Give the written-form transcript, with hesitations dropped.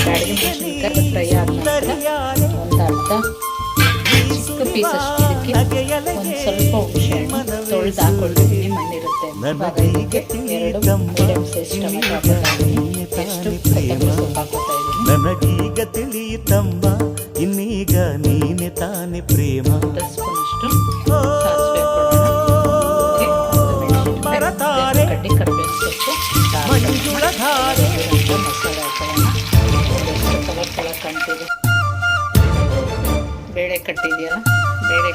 ಬ್ಯಾಡಗಿ ಮೆಣಸಿನ್ಕಾಯಿ ಫ್ರೈ ಆದ ನಂತರ ಒಂದು ಅರ್ಧ ಚಿಕ್ಕ ಪೀಸ್ ಅಷ್ಟು ಇದಕ್ಕೆ ಒಂದು ಸ್ವಲ್ಪ ಹುಣಸೆಹಣ್ಣು ತೊಳೆದು ಹಾಕೊಳ್ತೀನಿ, ಮಣ್ಣಿರುತ್ತೆ ಇವಾಗ ಇದಕ್ಕೆ 2 ಮೀಡಿಯಂ ಸೈಜ್ ಟೊಮೆಟೊ ಹಾಕೋತಾಯಿದ್ದೀನಿ, ಎಷ್ಟು ಕೊತ್ತಂಬರಿ ಸೊಪ್ಪು ಹಾಕೋತಾ ಇದ್ದೀನಿ. ನನಗೀಗ ತಿಳಿಯಿತಮ್ಮ ಇನ್ನೀಗ ನೀನೆ ತಾನೆ ಪ್ರೇಮ. 1 ಸ್ಪೂನ್ ಅಷ್ಟು ಸಾಸಿವೆ ಹಾಕೊಳ್ಳೋಣ, ಕಡ್ಡಿ ಕರಿಬೇವು ಸೊಪ್ಪು ಮಸಾಲೆ ಹಾಕೊಳ್ಳೋಣ. ಕಲರ್ ಕಾಣ್ತಿದೆ. ಬೇಳೆ ಕಟ್ಟಿದೆಯಲ್ಲ, ಬೇಳೆ